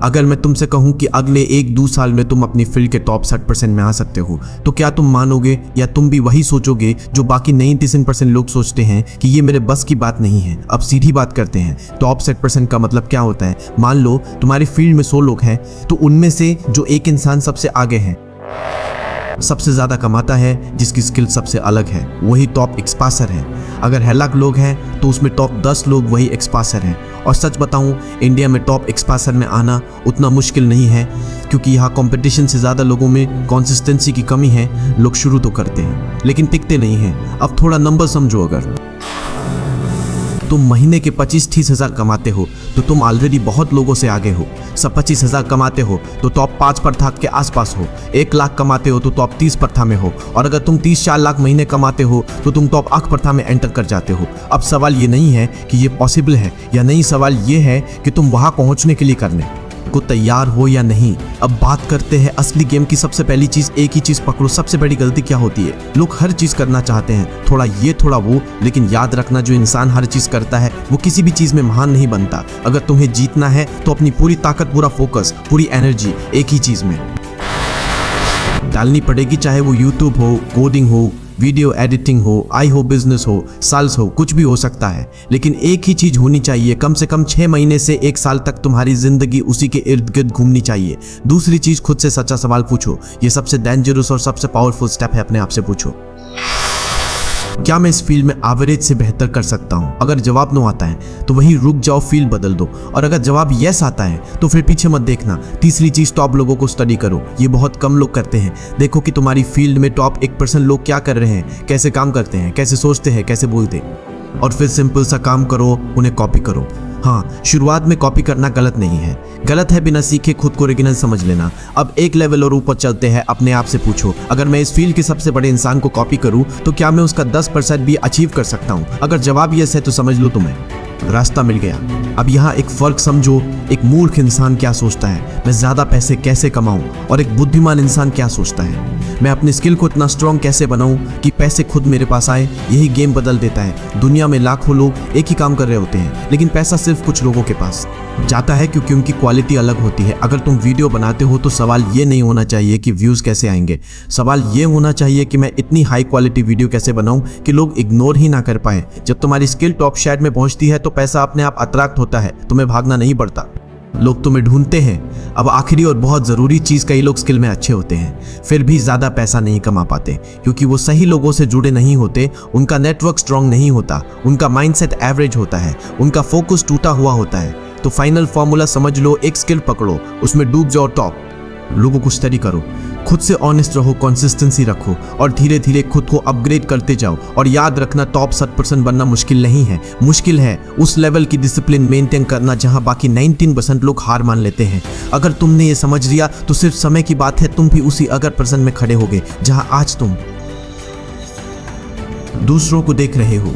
अगर मैं तुमसे कहूं कि अगले 1-2 साल में तुम अपनी फील्ड के टॉप 60% में आ सकते हो, तो क्या तुम मानोगे या तुम भी वही सोचोगे जो बाकी 93% लोग सोचते हैं कि ये मेरे बस की बात नहीं है। अब सीधी बात करते हैं, टॉप 60% का मतलब क्या होता है। मान लो तुम्हारी फील्ड में 100 लोग हैं, तो उनमें से जो एक इंसान सबसे आगे है, सबसे ज्यादा कमाता है, जिसकी स्किल सबसे अलग है, वही टॉप एक्सपासर है। अगर 1 लाख लोग हैं तो उसमें टॉप 10 लोग वही एक्सपासर हैं। और सच बताऊं, इंडिया में टॉप एक्सपासर में आना उतना मुश्किल नहीं है, क्योंकि यहाँ कंपटीशन से ज़्यादा लोगों में कंसिस्टेंसी की कमी है। लोग शुरू तो करते हैं लेकिन टिकते नहीं हैं। अब थोड़ा नंबर समझो, अगर तुम महीने के 25-30 हज़ार कमाते हो तो तुम ऑलरेडी बहुत लोगों से आगे हो। सब 25 हज़ार कमाते हो तो टॉप 5 प्रथा के आसपास हो। 1 लाख कमाते हो तो टॉप 30 प्रथा में हो। और अगर तुम 30-4 लाख महीने कमाते हो तो तुम टॉप 8 प्रथा में एंटर कर जाते हो। अब सवाल ये नहीं है कि ये पॉसिबल है या नहीं, सवाल ये है कि तुम वहां पहुंचने के लिए करने को तैयार हो या नहीं। अब बात करते हैं असली गेम की। सबसे पहली चीज, एक ही चीज पकड़ो। सबसे बड़ी गलती क्या होती है? लोग हर चीज करना चाहते हैं, थोड़ा ये थोड़ा वो, लेकिन याद रखना, जो इंसान हर चीज करता है वो किसी भी चीज में महान नहीं बनता। अगर तुम्हें जीतना है तो अपनी पूरी ताकत, पूरा फोकस, पूरी एनर्जी एक ही चीज में डालनी पड़ेगी। चाहे वो यूट्यूब हो, कोडिंग हो, वीडियो एडिटिंग हो, आई हो, बिजनेस हो, सेल्स हो, कुछ भी हो सकता है। लेकिन एक ही चीज होनी चाहिए। कम से कम 6 महीने से 1 साल तक तुम्हारी जिंदगी उसी के इर्द गिर्द घूमनी चाहिए। दूसरी चीज, खुद से सच्चा सवाल पूछो। ये सबसे डेंजरस और सबसे पावरफुल स्टेप है। अपने आप से पूछो, क्या मैं इस फील्ड में एवरेज से बेहतर कर सकता हूं? अगर जवाब नो आता है तो वहीं रुक जाओ, फील्ड बदल दो। और अगर जवाब यस आता है तो फिर पीछे मत देखना। तीसरी चीज, टॉप लोगों को स्टडी करो। ये बहुत कम लोग करते हैं। देखो कि तुम्हारी फील्ड में टॉप 1% लोग क्या कर रहे हैं, कैसे काम करते हैं, कैसे सोचते हैं, कैसे बोलते हैं, और फिर सिंपल सा काम करो, उन्हें कॉपी करो। हाँ, शुरुआत में कॉपी करना गलत नहीं है। गलत है बिना सीखे खुद को ओरिजिनल समझ लेना। अब एक लेवल और ऊपर चलते हैं। अपने आप से पूछो, अगर मैं इस फील्ड के सबसे बड़े इंसान को कॉपी करूं तो क्या मैं उसका 10% भी अचीव कर सकता हूं? अगर जवाब यस है तो समझ लो तुम्हें रास्ता मिल गया। अब यहाँ एक फर्क समझो। एक मूर्ख इंसान क्या सोचता है, मैं ज्यादा पैसे कैसे कमाऊं, और एक बुद्धिमान इंसान क्या सोचता है, मैं अपनी स्किल को इतना स्ट्रॉन्ग कैसे बनाऊं कि पैसे खुद मेरे पास आए। यही गेम बदल देता है। दुनिया में लाखों लोग एक ही काम कर रहे होते हैं, लेकिन पैसा सिर्फ कुछ लोगों के पास जाता है, क्योंकि उनकी क्वालिटी अलग होती है। अगर तुम वीडियो बनाते हो तो सवाल ये नहीं होना चाहिए कि व्यूज कैसे आएंगे। सवाल ये होना चाहिए कि मैं इतनी हाई क्वालिटी वीडियो कैसे बनाऊं कि लोग इग्नोर ही ना कर पाए। जब तुम्हारी स्किल टॉप शेड में पहुंचती है तो पैसा अपने आप अट्रैक्ट होता है, तुम्हें भागना नहीं पड़ता। लोग तुम्हें ढूंढते हैं। अब आखिरी और बहुत ज़रूरी चीज़, कई लोग स्किल में अच्छे होते हैं फिर भी ज़्यादा पैसा नहीं कमा पाते, क्योंकि वो सही लोगों से जुड़े नहीं होते, उनका नेटवर्क स्ट्रांग नहीं होता, उनका माइंडसेट एवरेज होता है, उनका फोकस टूटा हुआ होता है। तो फाइनल फॉर्मूला समझ लो, एक स्किल पकड़ो, उसमें डूब जाओ, टॉप लोगों को स्टडी करो, खुद से ऑनेस्ट रहो, कंसिस्टेंसी रखो, और धीरे धीरे खुद को अपग्रेड करते जाओ। और याद रखना, टॉप 60% बनना मुश्किल नहीं है। मुश्किल है उस लेवल की डिसिप्लिन मेंटेन करना जहां बाकी 19% लोग हार मान लेते हैं। अगर तुमने ये समझ लिया तो सिर्फ समय की बात है, तुम भी उसी अगर % में खड़े होगे जहां आज तुम दूसरों को देख रहे हो।